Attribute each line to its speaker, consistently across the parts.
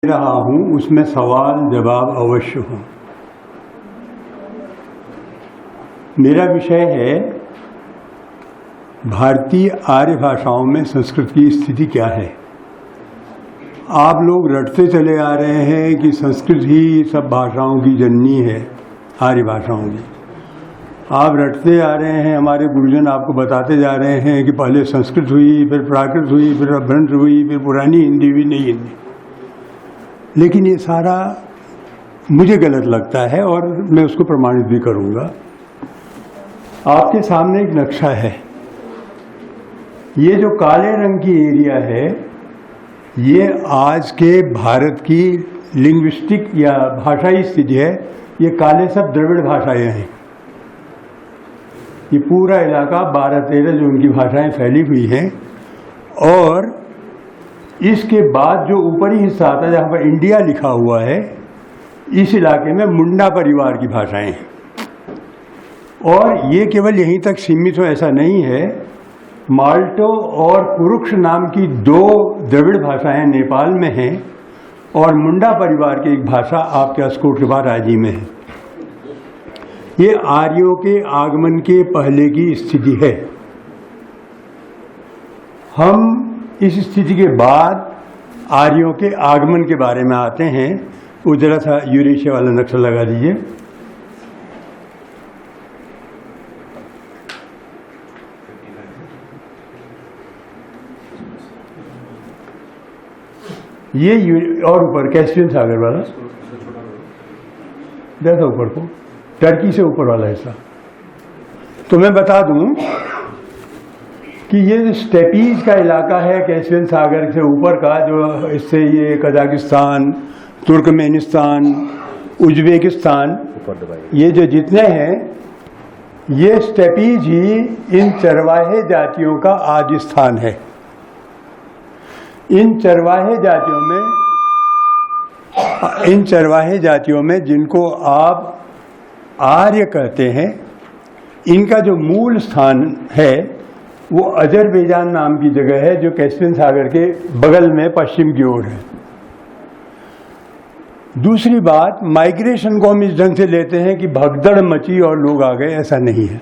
Speaker 1: रहा हूं उसमें सवाल जवाब अवश्य हो। मेरा विषय है भारतीय आर्य भाषाओं में संस्कृत की स्थिति क्या है। आप लोग रटते चले आ रहे हैं कि संस्कृत ही सब भाषाओं की जननी है, आर्य भाषाओं की। आप रटते आ रहे हैं, हमारे गुरुजन आपको बताते जा रहे हैं कि पहले संस्कृत हुई, फिर प्राकृत हुई, फिर अपभ्रंश हुई, फिर पुरानी हिंदी हुई, नई हिंदी। लेकिन ये सारा मुझे गलत लगता है और मैं उसको प्रमाणित भी करूंगा। आपके सामने एक नक्शा है। ये जो काले रंग की एरिया है, ये आज के भारत की लिंग्विस्टिक या भाषाई स्थिति है। ये काले सब द्रविड़ भाषाएं हैं। ये पूरा इलाका 12-13 जो उनकी भाषाएं फैली हुई हैं। और इसके बाद जो ऊपरी हिस्सा आता है जहाँ पर इंडिया लिखा हुआ है, इस इलाके में मुंडा परिवार की भाषाएं हैं। और ये केवल यहीं तक सीमित हो ऐसा नहीं है। माल्टो और कुरुक्ष नाम की 2 द्रविड़ भाषाएं नेपाल में हैं और मुंडा परिवार की एक भाषा आपके अस्कोटवा राज्य में है। ये आर्यों के आगमन के पहले की स्थिति है। हम इस स्थिति के बाद आर्यों के आगमन के बारे में आते हैं। वो जरा सा यूरेशिया वाला नक्शा लगा दीजिए। ये और ऊपर कैस्पियन सागर वाला, देखो ऊपर को, टर्की से ऊपर वाला हिस्सा। तो मैं बता दूं कि ये स्टेपीज का इलाका है कैस्पियन सागर से ऊपर का, जो इससे ये कजाकिस्तान, तुर्कमेनिस्तान, उज्बेकिस्तान, ये जो जितने हैं, ये स्टेपीज ही इन चरवाहे जातियों का आदि स्थान है। इन चरवाहे जातियों में जिनको आप आर्य कहते हैं, इनका जो मूल स्थान है वो अजरबैजान नाम की जगह है, जो कैस्पियन सागर के बगल में पश्चिम की ओर है। दूसरी बात, माइग्रेशन को हम इस ढंग से लेते हैं कि भगदड़ मची और लोग आ गए, ऐसा नहीं है।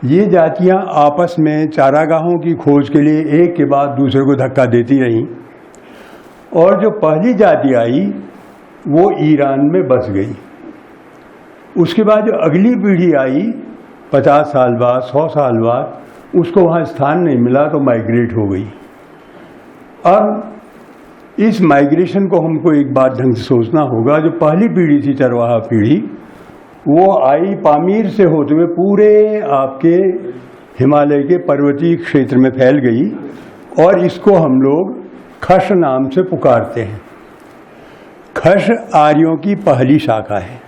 Speaker 1: ये जातियां आपस में चारागाहों की खोज के लिए एक के बाद दूसरे को धक्का देती रहीं और जो पहली जाति आई वो ईरान में बस गई। उसके बाद जो अगली पीढ़ी आई 50 साल बाद, 100 साल बाद, उसको वहाँ स्थान नहीं मिला तो माइग्रेट हो गई। अब इस माइग्रेशन को हमको एक बात ढंग से सोचना होगा। जो पहली पीढ़ी थी, चरवाहा पीढ़ी, वो आई पामीर से होते हुए पूरे आपके हिमालय के पर्वतीय क्षेत्र में फैल गई और इसको हम लोग खश नाम से पुकारते हैं। खश आर्यों की पहली शाखा है।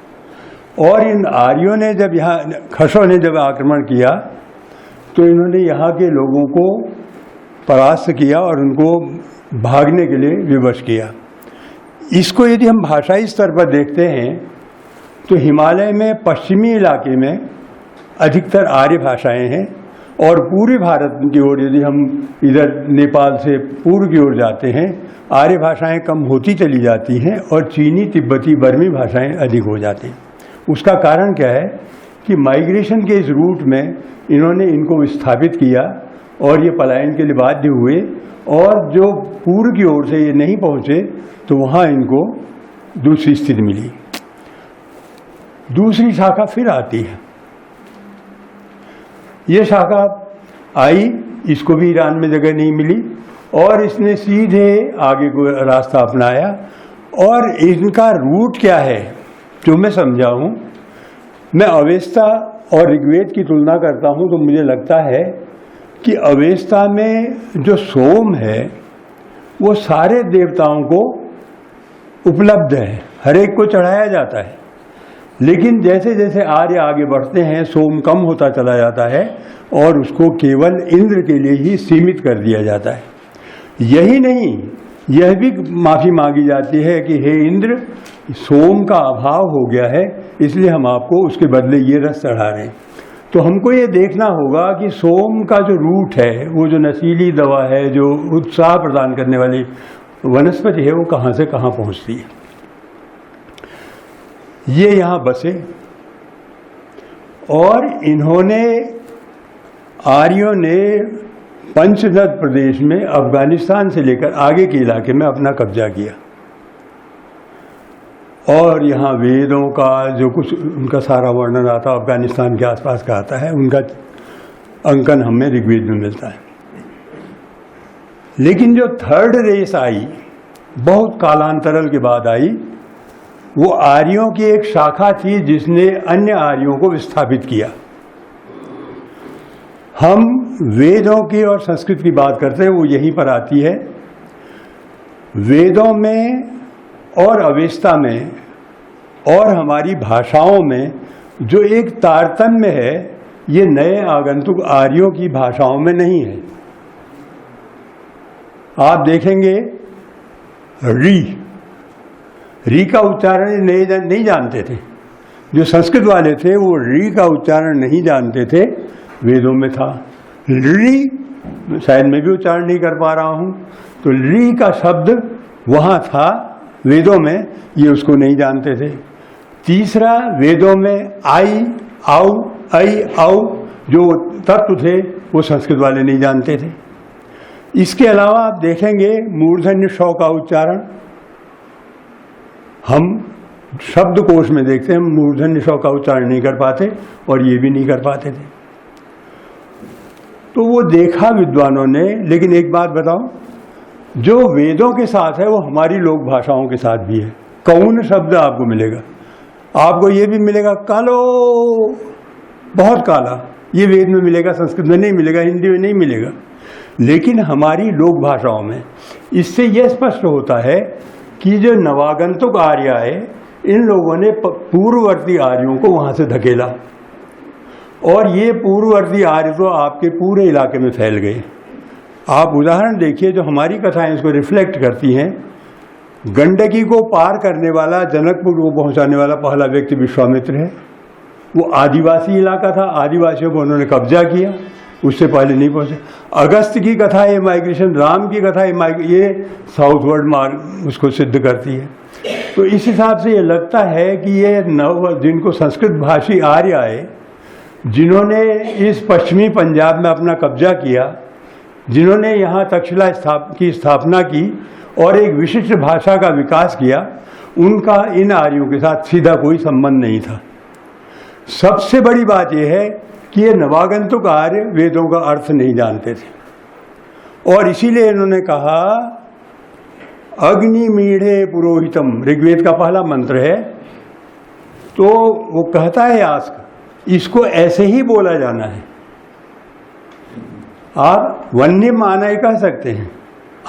Speaker 1: और इन आर्यों ने जब यहाँ, खशों ने जब आक्रमण किया तो इन्होंने यहाँ के लोगों को परास्त किया और उनको भागने के लिए विवश किया। इसको यदि हम भाषाई स्तर पर देखते हैं तो हिमालय में पश्चिमी इलाके में अधिकतर आर्य भाषाएं हैं और पूरे भारत की ओर यदि हम इधर नेपाल से पूर्व की ओर जाते हैं, आर्य भाषाएं कम होती चली जाती हैं और चीनी, तिब्बती, बर्मी भाषाएं अधिक हो जाती हैं। उसका कारण क्या है कि माइग्रेशन के इस रूट में इन्होंने इनको विस्थापित किया और ये पलायन के लिए बाध्य हुए और जो पूर्व की ओर से ये नहीं पहुँचे तो वहाँ इनको दूसरी स्थिति मिली। दूसरी शाखा फिर आती है। ये शाखा आई, इसको भी ईरान में जगह नहीं मिली और इसने सीधे आगे को रास्ता अपनाया। और इनका रूट क्या है जो मैं समझाऊं, मैं अवेस्ता और ऋग्वेद की तुलना करता हूं तो मुझे लगता है कि अवेस्ता में जो सोम है वो सारे देवताओं को उपलब्ध है, हर एक को चढ़ाया जाता है। लेकिन जैसे जैसे आर्य आगे बढ़ते हैं, सोम कम होता चला जाता है और उसको केवल इंद्र के लिए ही सीमित कर दिया जाता है। यही नहीं, यह भी माफ़ी मांगी जाती है कि हे इंद्र, सोम का अभाव हो गया है, इसलिए हम आपको उसके बदले ये रस चढ़ा रहे हैं। तो हमको ये देखना होगा कि सोम का जो रूट है, वो जो नशीली दवा है, जो उत्साह प्रदान करने वाली वनस्पति है वो कहाँ से कहाँ पहुँचती है। ये यहाँ बसे और इन्होंने, आर्यों ने पंचनद प्रदेश में अफगानिस्तान से लेकर आगे के इलाके में अपना कब्जा किया और यहाँ वेदों का जो कुछ उनका सारा वर्णन आता है अफगानिस्तान के आसपास का आता है, उनका अंकन हमें ऋग्वेद में मिलता है। लेकिन जो थर्ड रेस आई, बहुत कालांतरल के बाद आई, वो आर्यों की एक शाखा थी जिसने अन्य आर्यों को विस्थापित किया। हम वेदों की और संस्कृत की बात करते हैं, वो यहीं पर आती है। वेदों में और अवेस्ता में और हमारी भाषाओं में जो एक तारतम्य है, ये नए आगंतुक आर्यों की भाषाओं में नहीं है। आप देखेंगे री का उच्चारण नहीं जानते थे। जो संस्कृत वाले थे वो री का उच्चारण नहीं जानते थे, वेदों में था री, शायद मैं भी उच्चारण नहीं कर पा रहा हूँ, तो री का शब्द वहाँ था वेदों में, ये उसको नहीं जानते थे। तीसरा, वेदों में आई, आउ, ऐ, औ जो तत्व थे वो संस्कृत वाले नहीं जानते थे। इसके अलावा आप देखेंगे मूर्धन्य श का उच्चारण हम शब्दकोश में देखते हैं, मूर्धन्य श का उच्चारण नहीं कर पाते और ये भी नहीं कर पाते थे। तो वो देखा विद्वानों ने। लेकिन एक बात बताओ, जो वेदों के साथ है वो हमारी लोक भाषाओं के साथ भी है। कौन शब्द आपको मिलेगा, आपको ये भी मिलेगा कालो, बहुत काला, ये वेद में मिलेगा, संस्कृत में नहीं मिलेगा, हिंदी में नहीं मिलेगा। लेकिन हमारी लोक भाषाओं में इससे यह स्पष्ट होता है कि जो नवागंतुक आर्य आए, इन लोगों ने पूर्ववर्ती आर्यों को वहाँ से धकेला और ये पूर्ववर्ती आर्य तो आपके पूरे इलाके में फैल गए। आप उदाहरण देखिए, जो हमारी कथाएं इसको रिफ्लेक्ट करती हैं, गंडकी को पार करने वाला, जनकपुर को पहुंचाने वाला पहला व्यक्ति विश्वामित्र है। वो आदिवासी इलाका था, आदिवासियों को उन्होंने कब्जा किया, उससे पहले नहीं पहुंचे। अगस्त की कथा ये माइग्रेशन, राम की कथा ये साउथवर्ड मार्ग उसको सिद्ध करती है। तो इस हिसाब से ये लगता है कि ये जिनको संस्कृत भाषी आर्य आए, जिन्होंने इस पश्चिमी पंजाब में अपना कब्जा किया, जिन्होंने यहाँ तक्षशिला की स्थापना की और एक विशिष्ट भाषा का विकास किया, उनका इन आर्यों के साथ सीधा कोई संबंध नहीं था। सबसे बड़ी बात यह है कि ये नवागंतुक आर्य वेदों का अर्थ नहीं जानते थे और इसीलिए इन्होंने कहा अग्नि मीढ़े पुरोहितम, ऋग्वेद का पहला मंत्र है। तो वो कहता है यास्क, इसको ऐसे ही बोला जाना है। आप वन्यम आना ही कह सकते हैं,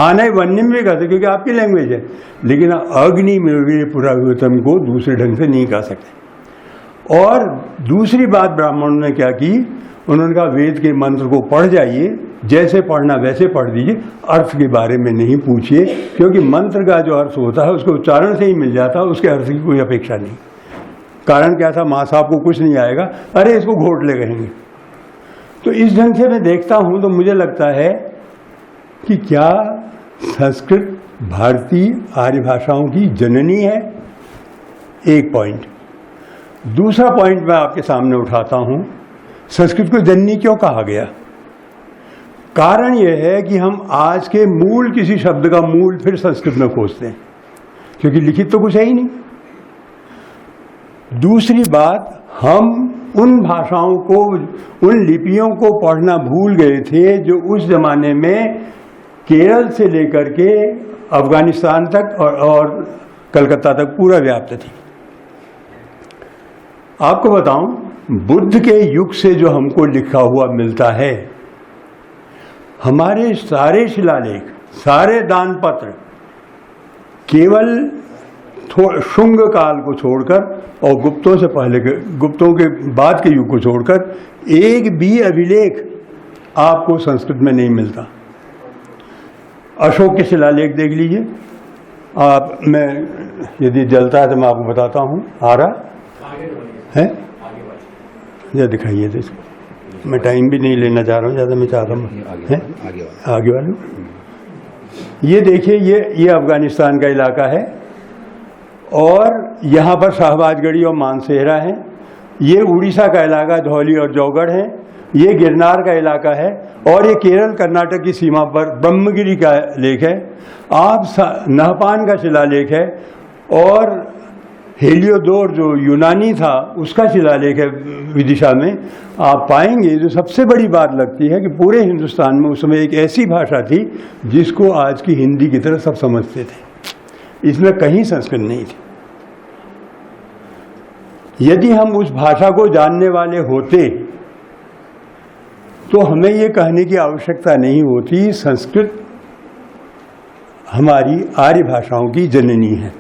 Speaker 1: आना ही वन्यम भी कहते, क्योंकि आपकी लैंग्वेज है। लेकिन अग्नि मीढ़े पुरोहितम को दूसरे ढंग से नहीं कह सकते। और दूसरी बात ब्राह्मणों ने क्या की, उन्होंने कहा वेद के मंत्र को पढ़ जाइए, जैसे पढ़ना वैसे पढ़ दीजिए, अर्थ के बारे में नहीं पूछिए, क्योंकि मंत्र का जो अर्थ होता है उसको उच्चारण से ही मिल जाता है, उसके अर्थ की कोई अपेक्षा नहीं। कारण क्या था, माँ साहब को कुछ नहीं आएगा, अरे इसको घोट ले कहेंगे। तो इस ढंग से मैं देखता हूँ तो मुझे लगता है कि क्या संस्कृत भारतीय आर्य भाषाओं की जननी है, एक पॉइंट। दूसरा पॉइंट मैं आपके सामने उठाता हूँ, संस्कृत को जननी क्यों कहा गया। कारण यह है कि हम आज के मूल किसी शब्द का मूल फिर संस्कृत में खोजते हैं, क्योंकि लिखित तो कुछ है ही नहीं। दूसरी बात, हम उन भाषाओं को, उन लिपियों को पढ़ना भूल गए थे जो उस जमाने में केरल से लेकर के अफगानिस्तान तक और कलकत्ता तक पूरा व्याप्त थी। आपको बताऊं, बुद्ध के युग से जो हमको लिखा हुआ मिलता है, हमारे सारे शिलालेख, सारे दान पत्र केवल शुंग काल को छोड़कर और गुप्तों से पहले के, गुप्तों के बाद के युग को छोड़कर एक भी अभिलेख आपको संस्कृत में नहीं मिलता। अशोक के शिलालेख देख लीजिए आप, मैं यदि जलता है तो मैं आपको बताता हूँ। आ रहा है, या दिखाइए तो इसको, मैं टाइम भी नहीं लेना चाह रहा हूँ ज़्यादा, मैं चाह रहा हूँ आगे वाले। ये देखिए, ये अफगानिस्तान का इलाका है और यहाँ पर शाहबाजगढ़ी और मानसेहरा है। ये उड़ीसा का इलाका धौली और जौगढ़ है। ये गिरनार का इलाका है और ये केरल कर्नाटक की सीमा पर ब्रह्मगिरी का लेक है। आप नहपान का शिलालेख है और हेलियोडोर जो यूनानी था उसका शिलालेख है विदिशा में। आप पाएंगे जो सबसे बड़ी बात लगती है कि पूरे हिंदुस्तान में उस समय एक ऐसी भाषा थी जिसको आज की हिंदी की तरह सब समझते थे, इसमें कहीं संस्कृत नहीं थी। यदि हम उस भाषा को जानने वाले होते तो हमें ये कहने की आवश्यकता नहीं होती संस्कृत हमारी आर्य भाषाओं की जननी है।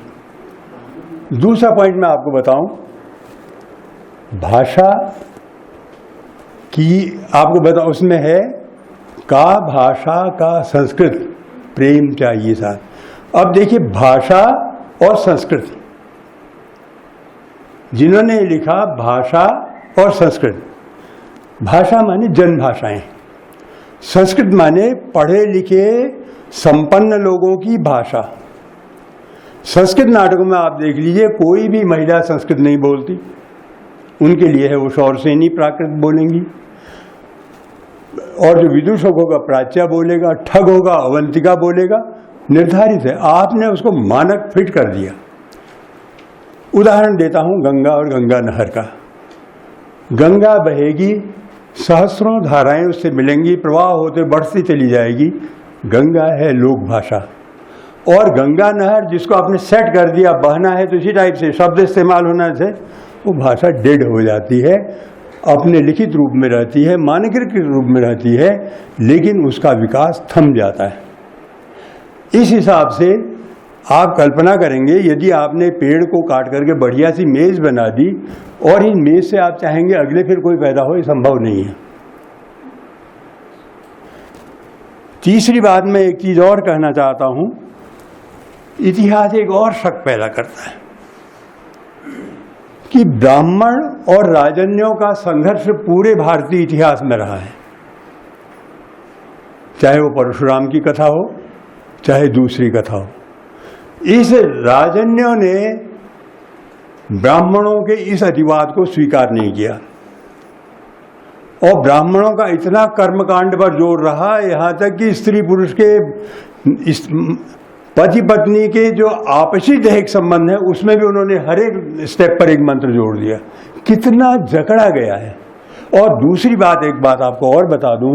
Speaker 1: दूसरा पॉइंट मैं आपको बताऊं, भाषा की आपको बताऊं, उसमें है का भाषा का संस्कृत प्रेम चाहिए साथ। अब देखिए, भाषा और संस्कृत, जिन्होंने लिखा भाषा और संस्कृत, भाषा माने जन भाषाएं, संस्कृत माने पढ़े लिखे संपन्न लोगों की भाषा। संस्कृत नाटकों में आप देख लीजिए, कोई भी महिला संस्कृत नहीं बोलती, उनके लिए है वो शौरसेनी प्राकृत बोलेंगी, और जो विदूषक होगा प्राच्या बोलेगा, ठग होगा अवंतिका बोलेगा, निर्धारित है। आपने उसको मानक फिट कर दिया। उदाहरण देता हूं गंगा और गंगा नहर का। गंगा बहेगी, सहस्रों धाराएं उससे मिलेंगी, प्रवाह होते बढ़ती चली जाएगी। गंगा है लोक भाषा। और गंगा नहर जिसको आपने सेट कर दिया, बहना है तो इसी टाइप से शब्द इस्तेमाल होना से वो भाषा डेड हो जाती है, अपने लिखित रूप में रहती है, मानकीकृत रूप में रहती है, लेकिन उसका विकास थम जाता है। इस हिसाब से आप कल्पना करेंगे, यदि आपने पेड़ को काट करके बढ़िया सी मेज बना दी और इन मेज से आप चाहेंगे अगले फिर कोई पैदा हो, ये संभव नहीं है। तीसरी बात मैं एक चीज और कहना चाहता हूं, इतिहास एक और शक पैदा करता है कि ब्राह्मण और राजन्यों का संघर्ष पूरे भारतीय इतिहास में रहा है, चाहे वो परशुराम की कथा हो चाहे दूसरी कथा हो। इस राजन्यों ने ब्राह्मणों के इस अतिवाद को स्वीकार नहीं किया और ब्राह्मणों का इतना कर्मकांड पर जोर रहा, यहाँ तक कि स्त्री पुरुष के पति पत्नी के जो आपसी दैहिक संबंध है उसमें भी उन्होंने हर एक स्टेप पर एक मंत्र जोड़ दिया। कितना जकड़ा गया है। और दूसरी बात, एक बात आपको और बता दूं,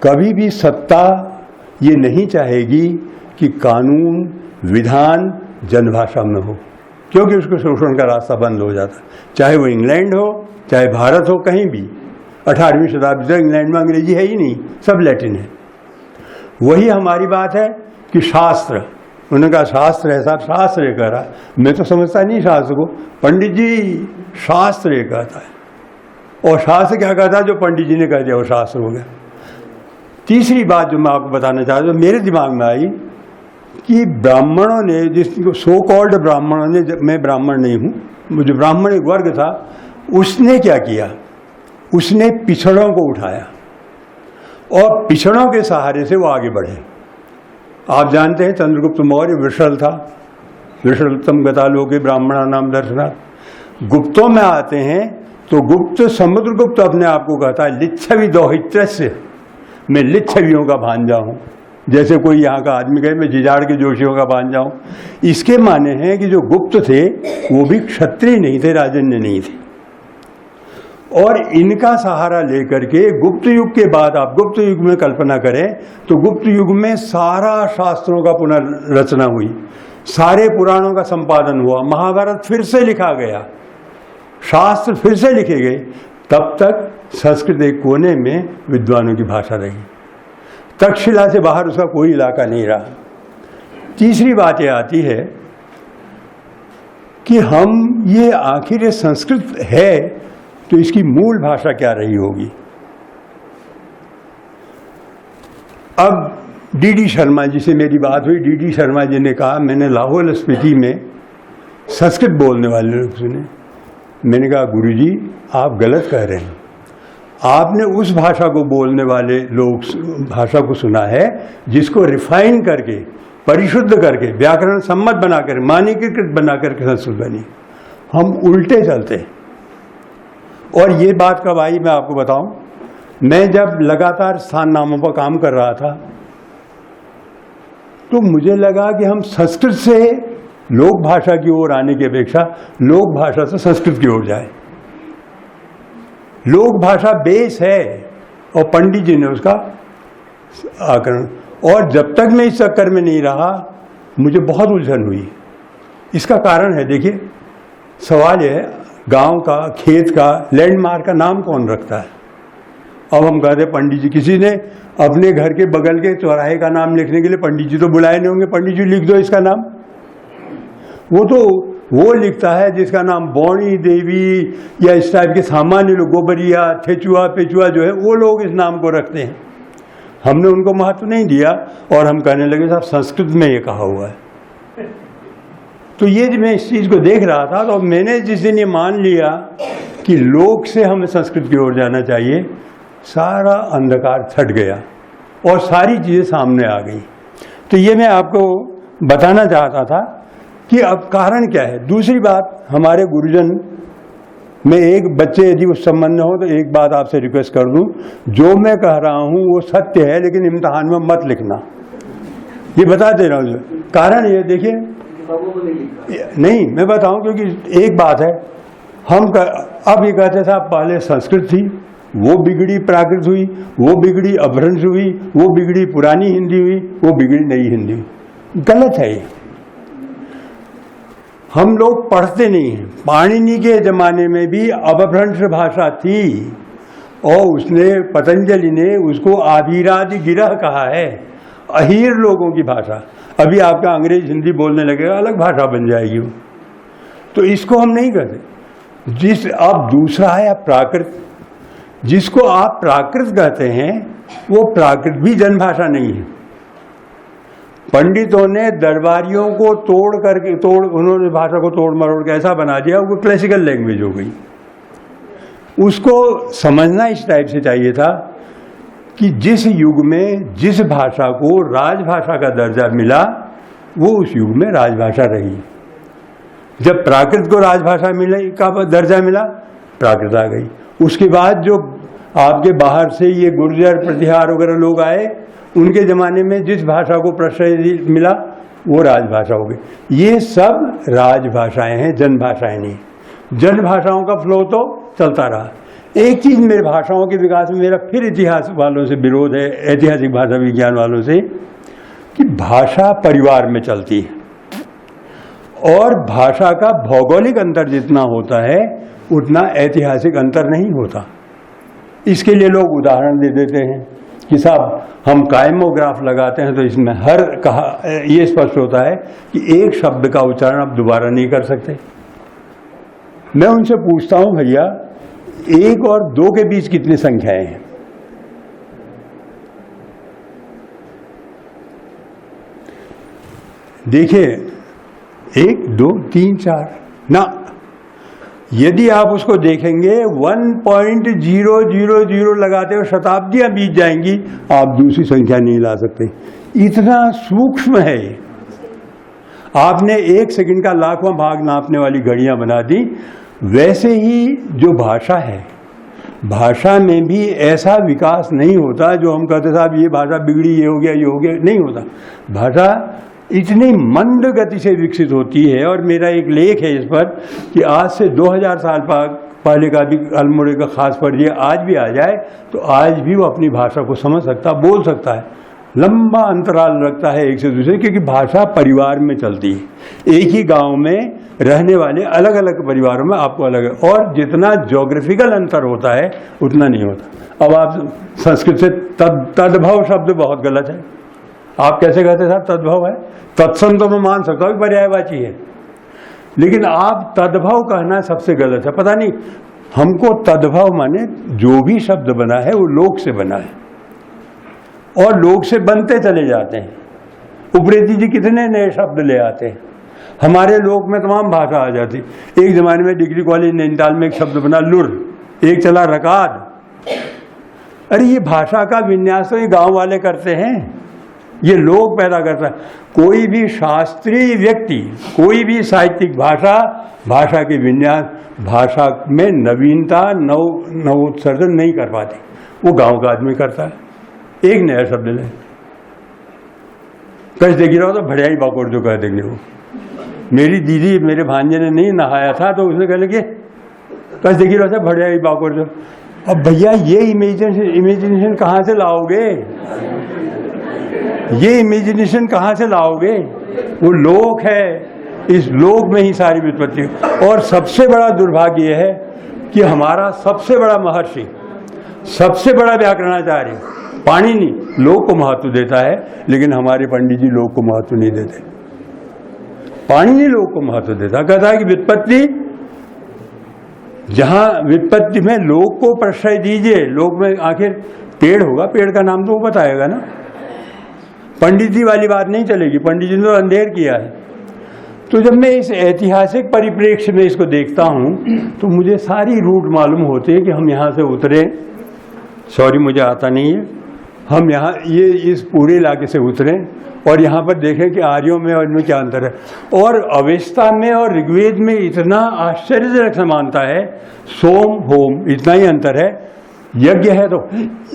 Speaker 1: कभी भी सत्ता ये नहीं चाहेगी कि कानून विधान जनभाषा में हो, क्योंकि उसको शोषण का रास्ता बंद हो जाता, चाहे वो इंग्लैंड हो चाहे भारत हो, कहीं भी। 18वीं शताब्दी तक इंग्लैंड में अंग्रेजी है ही नहीं, सब लैटिन है। वही हमारी बात है कि शास्त्र, उन्होंने कहा शास्त्र है साहब, शास्त्र ये कह रहा है, मैं तो समझता नहीं शास्त्र को। पंडित जी शास्त्र ये कहता है, और शास्त्र क्या कहता है, जो पंडित जी ने कह दिया वो शास्त्र हो गया। तीसरी बात जो मैं आपको बताना चाहता हूँ, मेरे दिमाग में आई कि ब्राह्मणों ने, जिसको सो कॉल्ड ब्राह्मणों ने, मैं ब्राह्मण नहीं हूँ, जो ब्राह्मण एक वर्ग था, उसने क्या किया, उसने पिछड़ों को उठाया और पिछड़ों के सहारे से वो आगे बढ़े। आप जानते हैं चंद्रगुप्त मौर्य विशल था, विशलतम गतालोके ब्राह्मणा नाम दर्शनात्। गुप्तों में आते हैं तो गुप्त, समुद्रगुप्त अपने आप को कहता है लिच्छवी दौहित्रस्य, मैं लिच्छवियों का भांजा हूँ। जैसे कोई यहाँ का आदमी कहे मैं जिजाड़ के जोशियों का भांजा हूँ। इसके माने हैं कि जो गुप्त थे वो भी क्षत्रिय नहीं थे, राजन्य नहीं थे। और इनका सहारा लेकर के गुप्त युग के बाद, आप गुप्त युग में कल्पना करें तो गुप्त युग में सारा शास्त्रों का पुनर्रचना हुई, सारे पुराणों का संपादन हुआ, महाभारत फिर से लिखा गया, शास्त्र फिर से लिखे गए। तब तक संस्कृत एक कोने में विद्वानों की भाषा रही, तक्षशिला से बाहर उसका कोई इलाका नहीं रहा। तीसरी बात यह आती है कि हम ये आखिर ये संस्कृत है तो इसकी मूल भाषा क्या रही होगी। अब डी शर्मा जी से मेरी बात हुई। डी शर्मा जी ने कहा, मैंने लाहौल स्पीति में संस्कृत बोलने वाले लोग सुने। मैंने कहा गुरुजी आप गलत कह रहे हैं, आपने उस भाषा को बोलने वाले लोग भाषा को सुना है जिसको रिफाइन करके, परिशुद्ध करके, व्याकरण सम्मत बनाकर, मानकीकृत बनाकर के संस्कृत बनी। हम उल्टे चलते हैं। और ये बात कब आई मैं आपको बताऊं, मैं जब लगातार स्थान नामों पर काम कर रहा था तो मुझे लगा कि हम संस्कृत से लोक भाषा की ओर आने की अपेक्षा लोक भाषा से संस्कृत की ओर जाए। लोक भाषा बेस है और पंडित जी ने उसका आकरण, और जब तक मैं इस चक्कर में नहीं रहा मुझे बहुत उलझन हुई। इसका कारण है, देखिए सवाल यह है, गांव का, खेत का, लैंडमार्क का नाम कौन रखता है? अब हम कहते हैं पंडित जी, किसी ने अपने घर के बगल के चौराहे का नाम लिखने के लिए पंडित जी तो बुलाए नहीं होंगे, पंडित जी लिख दो इसका नाम। वो तो वो लिखता है जिसका नाम बौणी देवी या इस टाइप के सामान्य लोग, गोबरिया, ठेचुआ, पेचुआ जो है वो लोग इस नाम को रखते हैं। हमने उनको महत्व नहीं दिया और हम कहने लगे साहब संस्कृत में ये कहा हुआ है। तो ये मैं इस चीज़ को देख रहा था तो मैंने जिस दिन ये मान लिया कि लोक से हमें संस्कृत की ओर जाना चाहिए, सारा अंधकार छट गया और सारी चीज़ें सामने आ गई। तो ये मैं आपको बताना चाहता था कि अब कारण क्या है। दूसरी बात, हमारे गुरुजन में एक बच्चे यदि उस संबंध में हो तो एक बात आपसे रिक्वेस्ट कर दूं, जो मैं कह रहा हूं वो सत्य है लेकिन इम्तिहान में मत लिखना, ये बता दे रहा हूं। कारण ये देखिए, नहीं मैं बताऊं, क्योंकि एक बात है, अब ये कहते साहब पहले संस्कृत थी, वो बिगड़ी प्राकृत हुई, वो बिगड़ी अपभ्रंश हुई, वो बिगड़ी पुरानी हिंदी हुई, वो बिगड़ी नई हिंदी हुई। गलत है ये। हम लोग पढ़ते नहीं हैं। पाणिनि के जमाने में भी अपभ्रंश भाषा थी और उसने, पतंजलि ने उसको आभीरादि गिरह कहा है, अहीर लोगों की भाषा। अभी आपका अंग्रेज हिंदी बोलने लगेगा, अलग भाषा बन जाएगी वो। तो इसको हम नहीं कहते। जिस अब दूसरा है प्राकृत, जिसको आप प्राकृत कहते हैं वो प्राकृत भी जनभाषा नहीं है। पंडितों ने दरबारियों को उन्होंने भाषा को तोड़ मरोड़ के ऐसा बना दिया वो क्लासिकल लैंग्वेज हो गई। उसको समझना इस टाइप से चाहिए था कि जिस युग में जिस भाषा को राजभाषा का दर्जा मिला वो उस युग में राजभाषा रही। जब प्राकृत को राजभाषा का दर्जा मिला, प्राकृत आ गई। उसके बाद जो आपके बाहर से ये गुर्जर, प्रतिहार वगैरह लोग आए, उनके ज़माने में जिस भाषा को प्रश्रय मिला वो राजभाषा हो गई। ये सब राजभाषाएं हैं, जनभाषाएं नहीं। जनभाषाओं का फ्लो तो चलता रहा। एक चीज़ मेरे भाषाओं के विकास में मेरा फिर इतिहास वालों से विरोध है, ऐतिहासिक भाषा विज्ञान वालों से, कि भाषा परिवार में चलती है और भाषा का भौगोलिक अंतर जितना होता है उतना ऐतिहासिक अंतर नहीं होता। इसके लिए लोग उदाहरण दे देते हैं कि साहब हम कायमोग्राफ लगाते हैं तो इसमें हर कहा ये स्पष्ट होता है कि एक शब्द का उच्चारण आप दोबारा नहीं कर सकते। मैं उनसे पूछता हूं, भैया 1 और 2 के बीच कितनी संख्याएं हैं? देखिए 1, 2, 3, 4 ना, यदि आप उसको देखेंगे 1.000 लगाते हुए शताब्दियां बीत जाएंगी, आप दूसरी संख्या नहीं ला सकते। इतना सूक्ष्म है ये। आपने 1 सेकंड का लाखवां भाग नापने वाली घड़ियां बना दी। वैसे ही जो भाषा है, भाषा में भी ऐसा विकास नहीं होता जो हम कहते साहब ये भाषा बिगड़ी, ये हो गया, ये हो गया, नहीं होता। भाषा इतनी मंद गति से विकसित होती है। और मेरा एक लेख है इस पर कि आज से 2000 साल पहले का भी अल्मोड़े का खास पढ़िए, आज भी आ जाए तो आज भी वो अपनी भाषा को समझ सकता, बोल सकता है। लंबा अंतराल रखता है एक से दूसरे, क्योंकि भाषा परिवार में चलती है। एक ही गांव में रहने वाले अलग अलग परिवारों में आपको अलग, और जितना ज्योग्राफिकल अंतर होता है उतना नहीं होता। अब आप संस्कृत से तद्भव शब्द बहुत गलत है। आप कैसे कहते साहब तद्भव है? तत्सम तो मैं मान सकता हूँ पर्यायवाची है, लेकिन आप तद्भव कहना सबसे गलत है। पता नहीं, हमको तद्भव माने जो भी शब्द बना है वो लोक से बना है और लोक से बनते चले जाते हैं। उपरेती जी कितने नए शब्द ले आते हैं। हमारे लोक में तमाम भाषा आ जाती। एक ज़माने में डिग्री कॉलेज नैनीताल में एक शब्द बना लुर, एक चला रकाद, अरे ये भाषा का विन्यास तो ये गांव वाले करते हैं, ये लोग पैदा करता है। कोई भी शास्त्रीय व्यक्ति, कोई भी साहित्यिक भाषा के विन्यास, भाषा में नवीनता, नवोत्सर्जन नहीं कर पाते, वो गांव का आदमी करता है। एक नया शब्द ले, कस देखी रहो तो भड़िया ही बाकोड़ जो कह देंगे वो। मेरी दीदी, मेरे भांजे ने नहीं नहाया था तो उसने कह लगे कस देखी रहो तो भड़िया ही बाकोड़ जो। अब भैया ये इमेजिनेशन कहाँ से लाओगे? ये इमेजिनेशन कहाँ से लाओगे? वो लोक है, इस लोक में ही सारी विपत्ति। और सबसे बड़ा दुर्भाग्य यह है कि हमारा सबसे बड़ा महर्षि, सबसे बड़ा व्याकरणाचार्य पाणिनि लोक को महत्व देता है, लेकिन हमारे पंडित जी लोक को महत्व नहीं देते। पाणिनि लोक को महत्व देता, कहता है कि व्युत्पत्ति, जहां व्युत्पत्ति में लोक को प्रश्रय दीजिए, लोक में आखिर पेड़ होगा, पेड़ का नाम तो वो बताएगा ना। पंडित जी वाली बात नहीं चलेगी, पंडित जी ने तो अंधेर किया है। तो जब मैं इस ऐतिहासिक परिप्रेक्ष्य में इसको देखता हूँ तो मुझे सारी रूट मालूम होते हैं कि हम यहाँ से उतरे, सॉरी मुझे आता नहीं है, हम यहाँ ये इस पूरे इलाके से उतरे और यहाँ पर देखें कि आर्यों में और इनमें क्या अंतर है। और अवेस्ता में और ऋग्वेद में इतना आश्चर्यजनक समानता है, सोम होम इतना ही अंतर है। यज्ञ है तो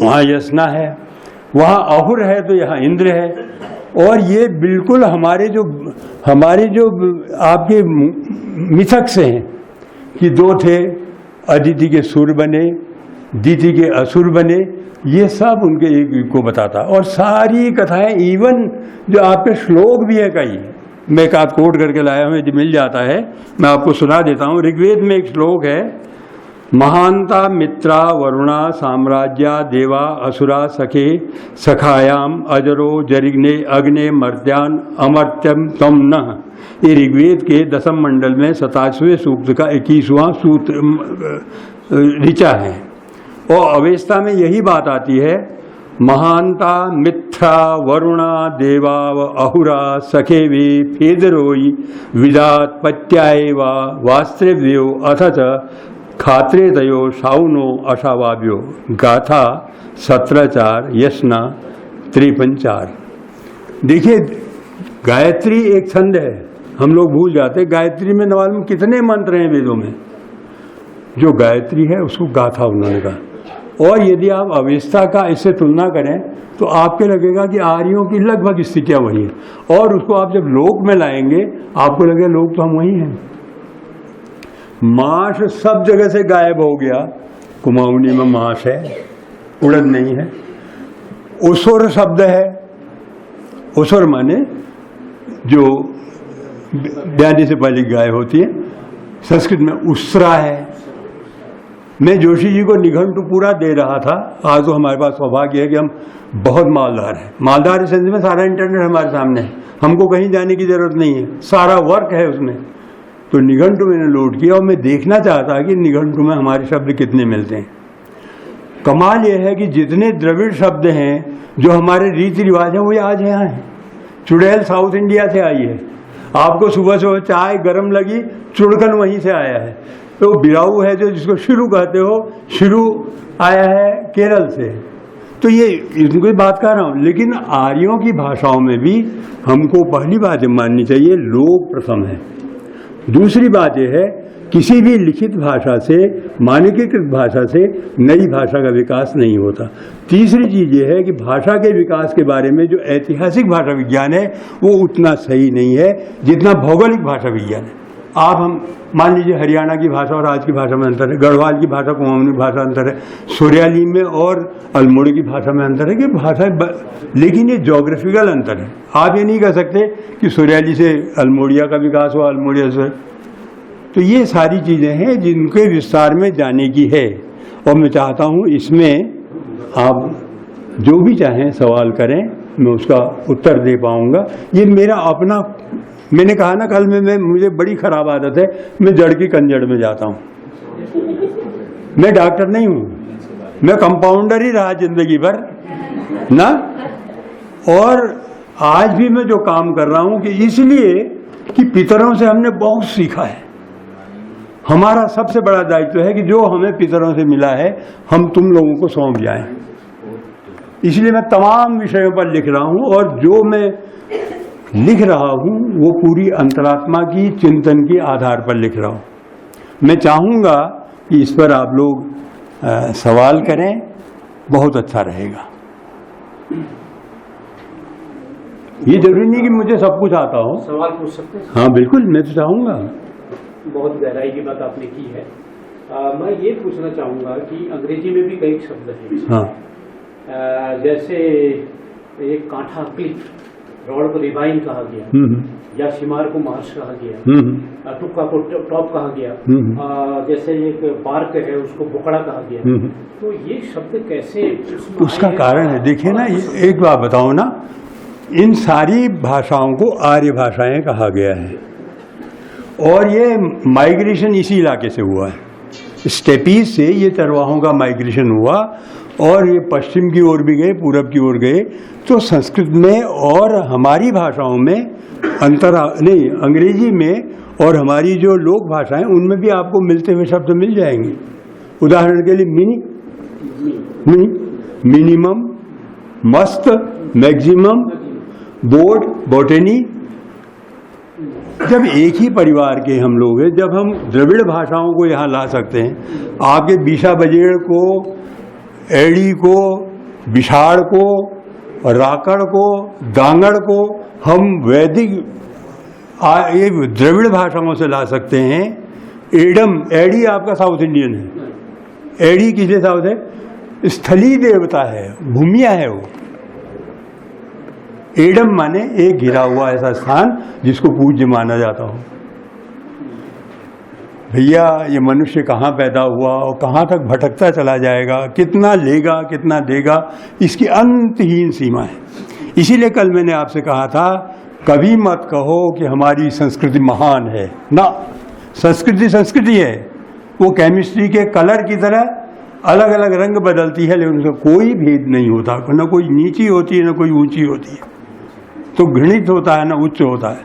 Speaker 1: वहाँ यस्ना है, वहाँ अहुर है तो यहाँ इंद्र है। और ये बिल्कुल हमारे जो आपके मिथक से हैं कि दो थे, अदिति के सुर बने, दिति के असुर बने, ये सब उनके एक को बताता। और सारी कथाएं, इवन जो आपके श्लोक भी है कई, मैं एक आध कोट करके लाया हूँ, मिल जाता है, मैं आपको सुना देता हूँ। ऋग्वेद में एक श्लोक है, महांता मित्रा वरुणा साम्राज्या देवा असुरा सखे सखायाम अजरो जरिग्ने अग्ने मर्त्यान अमर्त्यम तम नः। ये ऋग्वेद के 10वें मंडल में 27वें सूक्त का 21वां सूत्र ऋचा है। और अवेस्ता में यही बात आती है, महांता मित्रा वरुणा देवा व अहुरा सखे वे फेदरोई विदात पत्यायवा वास्त्रव्यो अथ च खात्रे दयो शाउनो अशावाव्यो। गाथा 17:4 यस्ना 53:4। देखिए गायत्री एक छंद है, हम लोग भूल जाते। गायत्री में न मालूम कितने मंत्र हैं वेदों में। जो गायत्री है उसको गाथा उन्होंने कहा। और यदि आप अवेस्ता का इससे तुलना करें तो आपके लगेगा कि आर्यों की लगभग स्थितियाँ वही है। और उसको आप जब लोक में लाएंगे आपको लगेगा लोक तो हम वही हैं। मांस सब जगह से गायब हो गया, कुमाऊनी में मांस है, उड़द नहीं है। उसुर शब्द है, उसुर माने जो ब्याने से पहले गाय होती है, संस्कृत में उसरा है। मैं जोशी जी को निघंटु पूरा दे रहा था। आज तो हमारे पास सौभाग्य है कि हम बहुत मालदार हैं। मालदार इस सेंस में सारा इंटरनेट हमारे सामने है, हमको कहीं जाने की जरूरत नहीं है, सारा वर्क है उसमें। तो निघंटु मैंने लोड किया और मैं देखना चाहता कि निघंटु में हमारे शब्द कितने मिलते हैं। कमाल यह है कि जितने द्रविड़ शब्द हैं जो हमारे रीति रिवाज हैं वो आज यहाँ हैं। चुड़ैल साउथ इंडिया से आई है, आपको सुबह सुबह चाय गर्म लगी, चुड़कन वहीं से आया है। तो बिराऊ है जो जिसको शुरू कहते हो, शुरू आया है केरल से। तो ये इनको बात कर रहा हूँ। लेकिन आर्यों की भाषाओं में भी हमको पहली बात माननी चाहिए, लोक प्रथम है। दूसरी बात यह है, किसी भी लिखित भाषा से, मानकीकृत भाषा से नई भाषा का विकास नहीं होता। तीसरी चीज़ ये है कि भाषा के विकास के बारे में जो ऐतिहासिक भाषा विज्ञान है वो उतना सही नहीं है जितना भौगोलिक भाषा विज्ञान है। आप हम मान लीजिए हरियाणा की भाषा और आज की भाषा में अंतर है, गढ़वाल की भाषा कुमाऊनी भाषा अंतर है, सुरयाली में और अल्मोड़ी की भाषा में अंतर है कि भाषा, लेकिन ये जोग्राफिकल अंतर है। आप ये नहीं कह सकते कि सुरयाली से अल्मोड़िया का विकास हुआ, अल्मोड़िया से। तो ये सारी चीज़ें हैं जिनके विस्तार में जाने की है। और मैं चाहता हूँ इसमें आप जो भी चाहें सवाल करें, मैं उसका उत्तर दे पाऊँगा। ये मेरा अपना, मैंने कहा ना कल में मुझे बड़ी खराब आदत है, मैं जड़ की कंजड़ में जाता हूँ। मैं डॉक्टर नहीं हूँ, मैं कंपाउंडर ही रहा जिंदगी भर ना। और आज भी मैं जो काम कर रहा हूँ कि इसलिए कि पितरों से हमने बहुत सीखा है। हमारा सबसे बड़ा दायित्व है कि जो हमें पितरों से मिला है हम तुम लोगों को सौंप जाएं। इसलिए मैं तमाम विषयों पर लिख रहा हूँ, और जो मैं लिख रहा हूँ वो पूरी अंतरात्मा की चिंतन के आधार पर लिख रहा हूँ। मैं चाहूँगा कि इस पर आप लोग सवाल करें, बहुत अच्छा रहेगा। ये जरूरी नहीं कि मुझे सब कुछ आता हो।
Speaker 2: सवाल पूछ सकते हैं?
Speaker 1: हाँ बिल्कुल, मैं तो चाहूँगा।
Speaker 2: बहुत गहराई की बात आपने की है। मैं ये पूछना चाहूँगा कि अंग्रेजी में भी कई शब्द हैं।
Speaker 1: हाँ।
Speaker 2: जैसे एक कांठा क्लिप, रॉड को रिबाइन कहा गया, या शिमार को मार्श कहा गया, टुक्का को टॉप कहा गया, जैसे एक बार्क है उसको बोकड़ा कहा गया। तो ये शब्द कैसे
Speaker 1: उसका कारण है, देखिए ना, एक बात बताओ ना, इन सारी भाषाओं को आर्य भाषाएं कहा गया है, और ये माइग्रेशन इसी इलाके से हुआ है। स्टेपीज से ये चरवाहों का माइग्रेशन हुआ, और ये पश्चिम की ओर भी गए, पूरब की ओर गए। तो संस्कृत में और हमारी भाषाओं में नहीं, अंग्रेजी में और हमारी जो लोक भाषाएं, उनमें भी आपको मिलते हुए शब्द मिल जाएंगे। उदाहरण के लिए मिनिमम, मस्त, मैक्सिमम, बोट, बोटेनी। जब एक ही परिवार के हम लोग हैं, जब हम द्रविड़ भाषाओं को यहाँ ला सकते हैं, आपके बीसा बजेड़ को, एड़ी को, बिछाड़ को, राकड़ को, दांगड़ को हम वैदिक ये द्रविड़ भाषाओं से ला सकते हैं। एडम, एडी आपका साउथ इंडियन है। एडी किसलिए साउथ है? स्थलीय देवता है, भूमिया है वो। एडम माने एक घिरा हुआ ऐसा स्थान जिसको पूज्य माना जाता हो। भैया ये मनुष्य कहाँ पैदा हुआ और कहाँ तक भटकता चला जाएगा, कितना लेगा कितना देगा, इसकी अंतहीन सीमा है। इसीलिए कल मैंने आपसे कहा था, कभी मत कहो कि हमारी संस्कृति महान है ना। संस्कृति संस्कृति है, वो केमिस्ट्री के कलर की तरह अलग अलग रंग बदलती है, लेकिन उसका कोई भेद नहीं होता। न कोई नीची होती है न कोई ऊंची होती है, तो घृणित होता है न उच्च होता है।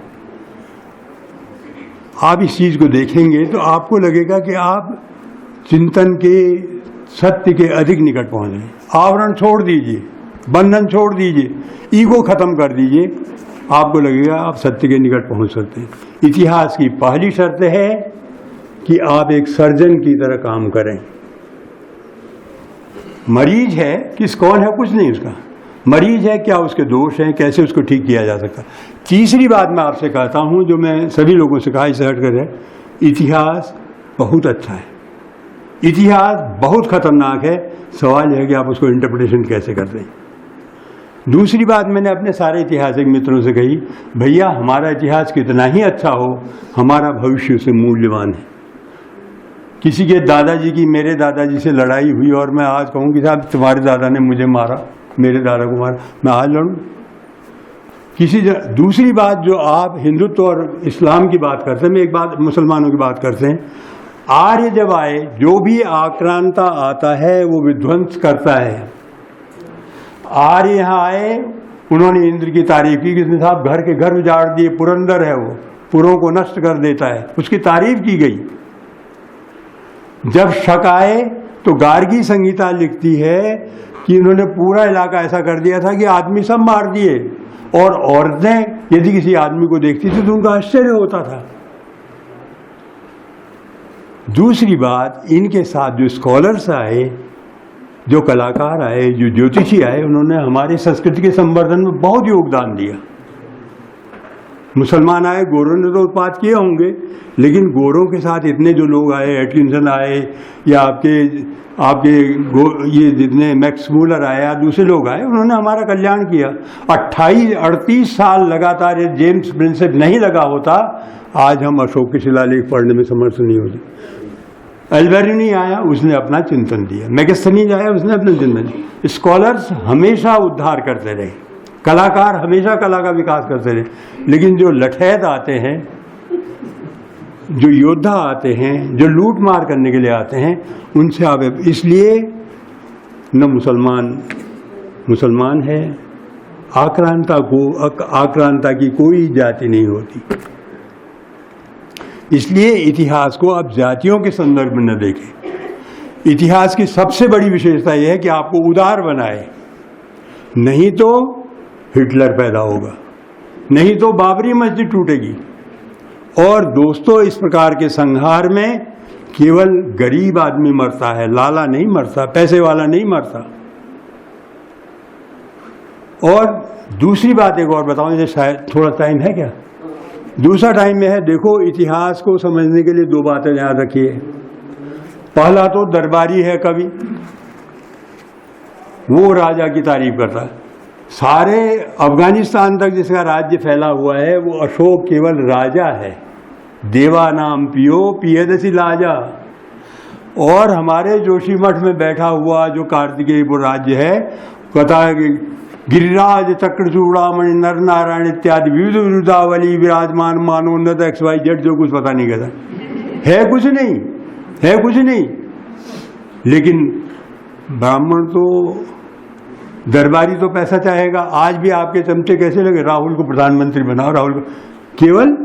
Speaker 1: आप इस चीज़ को देखेंगे तो आपको लगेगा कि आप चिंतन के, सत्य के अधिक निकट पहुँच गए। आवरण छोड़ दीजिए, बंधन छोड़ दीजिए, ईगो खत्म कर दीजिए, आपको लगेगा आप सत्य के निकट पहुँच सकते हैं। इतिहास की पहली शर्त है कि आप एक सर्जन की तरह काम करें। मरीज है, कौन है, कुछ नहीं उसका। मरीज है, क्या उसके दोष हैं, कैसे उसको ठीक किया जा सकता। तीसरी बात मैं आपसे कहता हूं, जो मैं सभी लोगों से कहा, इससे हटकर है, इतिहास बहुत अच्छा है, इतिहास बहुत खतरनाक है। सवाल है कि आप उसको इंटरप्रिटेशन कैसे करते हैं। दूसरी बात मैंने अपने सारे ऐतिहासिक मित्रों से कही, भैया हमारा इतिहास कितना ही अच्छा हो, हमारा भविष्य उससे मूल्यवान है। किसी के दादाजी की मेरे दादाजी से लड़ाई हुई और मैं आज कहूँ कि साहब तुम्हारे दादा ने मुझे मारा, मेरे दादा को मारा, मैं आज लड़ूँ दूसरी बात, जो आप हिंदुत्व और इस्लाम की बात करते हैं, मैं एक बात मुसलमानों की बात करते हैं। आर्य जब आए, जो भी आक्रांता आता है वो विध्वंस करता है। आर्य यहाँ आए, उन्होंने इंद्र की तारीफ की कि साहब घर के घर उजाड़ दिए, पुरंदर है वो, पुरों को नष्ट कर देता है, उसकी तारीफ की गई। जब शक आए तो गार्गी संहिता लिखती है कि इन्होंने पूरा इलाका ऐसा कर दिया था कि आदमी सब मार दिए, और औरतें यदि किसी आदमी को देखती थी तो उनका आश्चर्य होता था। दूसरी बात, इनके साथ जो स्कॉलर्स आए, जो कलाकार आए, जो ज्योतिषी आए, उन्होंने हमारी संस्कृति के संवर्धन में बहुत योगदान दिया। मुसलमान आए, गोरों ने तो उत्पात किए होंगे, लेकिन गोरों के साथ इतने जो लोग आए, एटकिंसन आए, या आपके ये जितने मैक्स मूलर आए या दूसरे लोग आए, उन्होंने हमारा कल्याण किया। 38 साल लगातार ये जेम्स प्रिंसेप नहीं लगा होता, आज हम अशोक के शिलालेख पढ़ने में समर्थ नहीं होते। एल्बेरिनी आया, उसने अपना चिंतन दिया। मेगस्थनीज आया, उसने अपना चिंतन दिया। स्कॉलर्स हमेशा उद्धार करते रहे, कलाकार हमेशा कला का विकास करते रहे, लेकिन जो लठैत आते हैं, जो योद्धा आते हैं, जो लूट मार करने के लिए आते हैं, उनसे आप, इसलिए न मुसलमान है, आक्रांता की कोई जाति नहीं होती। इसलिए इतिहास को आप जातियों के संदर्भ में न देखें। इतिहास की सबसे बड़ी विशेषता यह है कि आपको उदार बनाए। नहीं तो हिटलर पैदा होगा, नहीं तो बाबरी मस्जिद टूटेगी। और दोस्तों, इस प्रकार के संहार में केवल गरीब आदमी मरता है, लाला नहीं मरता, पैसे वाला नहीं मरता। और दूसरी बात एक और बताऊं, जैसे शायद थोड़ा टाइम है क्या? दूसरा टाइम में है, देखो इतिहास को समझने के लिए दो बातें याद रखिए। पहला तो दरबारी है कवि, वो राजा की तारीफ करता है। सारे अफगानिस्तान तक जिसका राज्य फैला हुआ है वो अशोक केवल राजा है। देवा नाम पियो पियदसी लाजा। और हमारे जोशीमठ में बैठा हुआ जो कार्तिकेयपुर राज्य है, कहता है कि गिरिराज चक्र चूड़ामणि नर नारायण इत्यादि विविध विरुद्धावली विराजमान मानोन्नत XYZ, जो कुछ पता नहीं कहता है, कुछ नहीं है, कुछ नहीं। लेकिन ब्राह्मण तो, दरबारी तो पैसा चाहेगा। आज भी आपके चमचे कैसे लगे, राहुल को प्रधानमंत्री बनाओ, राहुल को, केवल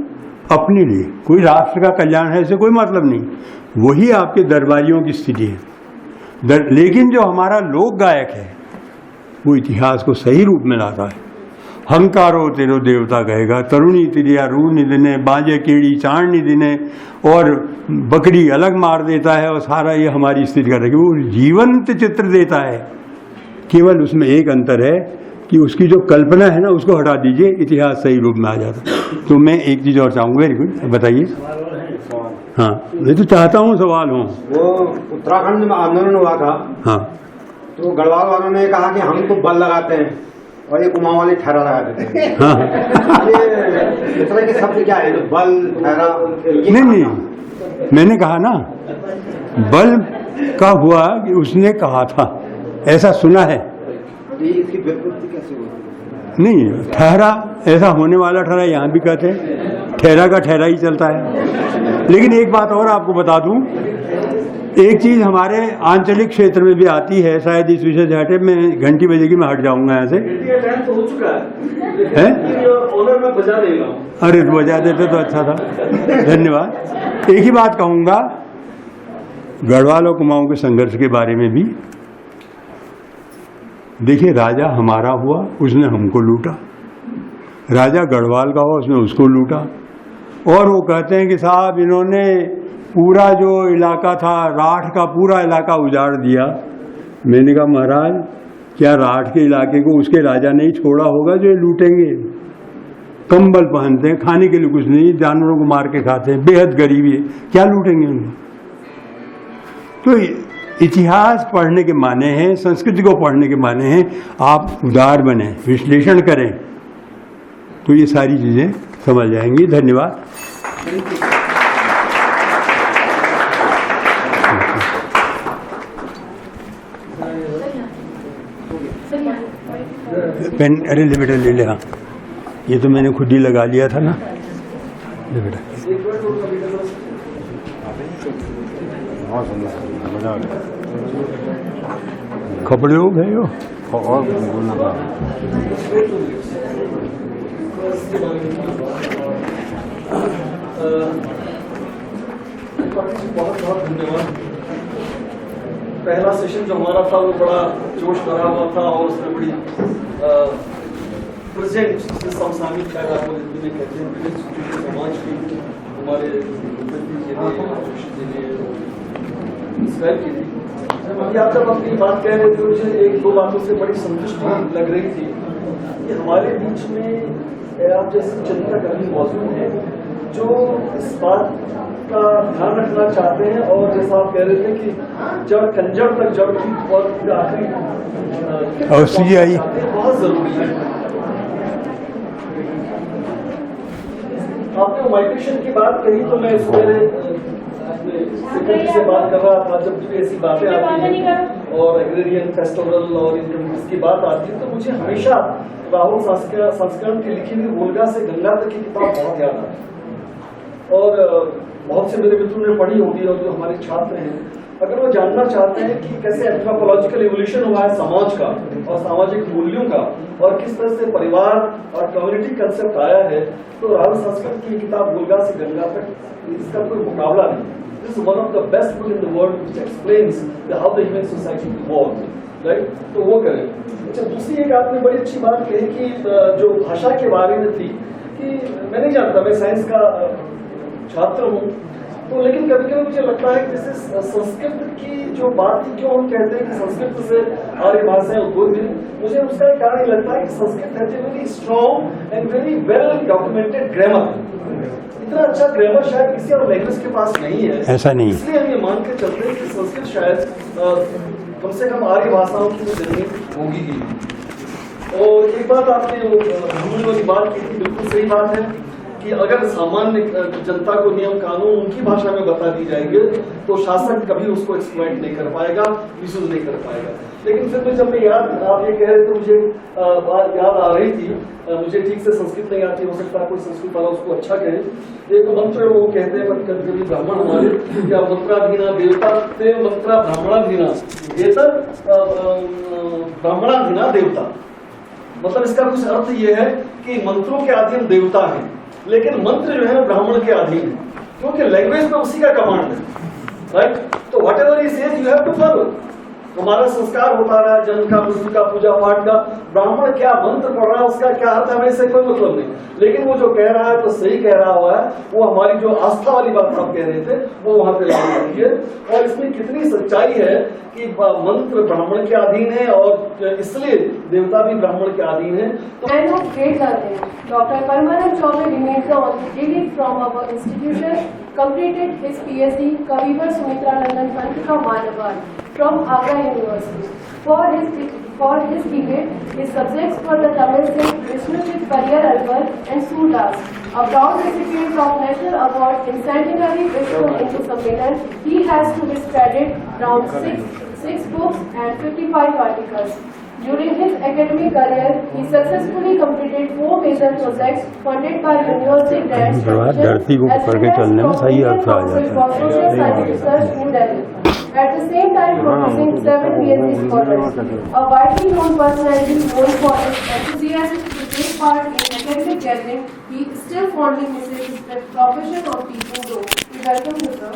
Speaker 1: अपने लिए, कोई राष्ट्र का कल्याण है इससे कोई मतलब नहीं। वही आपके दरबारियों की स्थिति है। लेकिन जो हमारा लोक गायक है वो इतिहास को सही रूप में लाता है। हंकारो तेरो देवता कहेगा, तरुणी तिरिया रूनी दिने, बाजे कीड़ी चाणनी दिने, और बकरी अलग मार देता है, और सारा ये हमारी स्थिति कर रही है। वो जीवंत चित्र देता है। केवल उसमें एक अंतर है कि उसकी जो कल्पना है ना, उसको हटा दीजिए, इतिहास सही रूप में आ जाता। तो मैं एक चीज़ और चाहूँगा, वेरी गुड, बताइए। हाँ, मैं तो चाहता हूँ सवाल हो।
Speaker 3: वो उत्तराखंड में आंदोलन हुआ था,
Speaker 1: हाँ,
Speaker 3: तो गढ़वाल वालों ने कहा कि हम तो बल लगाते हैं और ये कुमाऊं वाले ठहरा लगा देते हैं।
Speaker 1: हाँ,
Speaker 3: ये इस तरह के शब्द क्या है, बल ठहरा?
Speaker 1: नहीं, मैंने कहा ना, बल का हुआ कि उसने कहा था, ऐसा सुना है।
Speaker 3: इसकी व्युत्पत्ति कैसे हुई?
Speaker 1: नहीं, ठहरा, ऐसा होने वाला ठहरा, यहाँ भी कहते हैं, ठहरा का ठहरा ही चलता है। लेकिन एक बात और आपको बता दूं, एक चीज हमारे आंचलिक क्षेत्र में भी आती है, शायद इस विषय से हटे, मैं घंटी बजेगी, मैं हट जाऊंगा यहाँ से।
Speaker 2: तो हो चुका है, ऑनर में बजा देगा।
Speaker 1: अरे बजा देते तो अच्छा था, धन्यवाद। एक ही बात कहूंगा, गढ़वाल और कुमाऊं के संघर्ष के बारे में भी देखिए, राजा हमारा हुआ, उसने हमको लूटा। राजा गढ़वाल का हुआ, उसने उसको लूटा। और वो कहते हैं कि साहब इन्होंने पूरा जो इलाका था, राठ का पूरा इलाका उजाड़ दिया। मैंने कहा महाराज, क्या राठ के इलाके को उसके राजा ने ही छोड़ा होगा जो ये लूटेंगे? कंबल पहनते हैं, खाने के लिए कुछ नहीं, जानवरों को मार के खाते हैं, बेहद गरीबी है, क्या लूटेंगे उनको? तो इतिहास पढ़ने के माने हैं, संस्कृति को पढ़ने के माने हैं, आप उदार बने, विश्लेषण करें, तो ये सारी चीज़ें समझ जाएंगी। धन्यवाद। पेन, अरे ले बेटा ले ले। हाँ, ये तो मैंने खुद ही लगा लिया था ना, ले बेटा। कपड़े हो गए हो और बोलना था।
Speaker 4: बहुत बहुत धन्यवाद। पहला सेशन जो हमारा था वो बड़ा जोश भरा हुआ था और उसमें बड़ी प्रेजेंट समसामयिक कहते हैं समाज की हमारे आप जब अपनी बात कह रहे थे, मुझे एक दो बातों से बड़ी संतुष्टि लग रही थी कि हमारे बीच में आप जैसे जनता कर्मी मौजूद हैं जो इस बात का ध्यान रखना चाहते हैं, और जैसा आप कह रहे थे कि जड़ कंजड़ तक जड़ की और आखिरी बहुत जरूरी है। आपने माइग्रेशन की बात कही तो मैं सेक्रेटरी से बात कर रहा था, जब भी ऐसी बातें आती हैं और एग्रेरियन फेस्टिवल और इनकम की बात आती है तो मुझे हमेशा राहुल संस्करण की लिखी हुई वोल्गा से गंगा तक की किताब बहुत याद आती है। और बहुत से मेरे मित्रों ने पढ़ी होगी और जो हमारे छात्र हैं, अगर वो जानना चाहते हैं कि कैसे एंथ्रोपोलॉजिकल इवोल्यूशन हुआ है समाज का और सामाजिक मूल्यों का और किस तरह से परिवार और कम्युनिटी कंसेप्ट आया है, तो राहुल संस्कृत की किताब वोल्गा से गंगा तक इसका कोई मुकाबला नहीं। This is one of the best book in the world which explains how the human society evolved. Right, तो वो करें। अच्छा, दूसरी एक आपने बड़ी अच्छी बात कही कि जो भाषा के बारे में थी कि मैं नहीं जानता, मैं साइंस का छात्र हूँ, तो लेकिन कभी कभी मुझे लगता है कि जैसे संस्कृत की जो बात थी, क्यों हम कहते हैं कि संस्कृत से आर्य भाषाएं उद्भूत हुई, मुझे उसका एक कारण लगता है कि संस्कृत है very strong and very well documented grammar. इतना अच्छा ग्रामर शायद किसी और लैंग्वेज के पास नहीं है,
Speaker 1: ऐसा नहीं है।
Speaker 4: इसलिए हम ये मान के चलते हैं कि संस्कृत शायद कम से कम आर्य भाषाओं की जननी होगी ही। और एक बात आपने वो भ्रमण वाली बात की थी, बिल्कुल सही बात है कि अगर सामान्य जनता को नियम कानून उनकी भाषा में बता दी जाएंगे तो शासक कभी उसको एक्सप्लॉइट नहीं कर पाएगा, मिसयूज नहीं कर पाएगा। लेकिन फिर जब मैं आप ये कह रहे थे, मुझे बात याद आ रही थी, मुझे ठीक से संस्कृत नहीं आती, हो सकता है कोई संस्कृत वाला उसको अच्छा कहे। एक मंत्र वो कहते हैं कभी ब्राह्मण हमारे, क्या मंत्राधीना देवता ते मंत्रा ब्राह्मणाधीना एतर ब्राह्मणाधीना देवता। मतलब इसका कुछ अर्थ ये है कि मंत्रों के अधीन देवता है, लेकिन मंत्र जो है ब्राह्मण के अधीन है, क्योंकि लैंग्वेज में उसी का कमांड है, राइट। तो whatever he says you have to follow. हमारा संस्कार होता रहा जन्म का, मृत्यु का, पूजा पाठ का, ब्राह्मण क्या मंत्र पढ़ रहा है उसका क्या अर्थ है, हमें इससे कोई मतलब नहीं। लेकिन वो जो कह रहा है तो सही कह रहा हुआ है, वो हमारी जो आस्था वाली बात आप कह रहे थे वो वहां पे लागू होती है। और इसमें कितनी सच्चाई है कि मंत्र ब्राह्मण के अधीन है और इसलिए देवता भी ब्राह्मण के अधीन है।
Speaker 5: Dr. Paramanand Chaubey remains the only delegate from our institution, completed his PhD Kavivar Sumitra Nandan Pantika Manavan from Agra University. For his debate, his subjects were the Tamil Singh, Vishnujit Pariyar Alvar and Surdas. A proud recipient of National Award in Centenary Vishnu Hindu Sammelan, he has to his credit around six books and 55 articles. During his academic career, he successfully completed 4 major projects funded by university grants
Speaker 1: धरती को पकड़ के चलने में सही अर्थ आ जाता
Speaker 5: है। At the same time, producing 7 PhD scholars, a widely known personality known for his enthusiasm to take part in academic gathering, he still fondly misses the profession of teaching though. We welcome you, sir.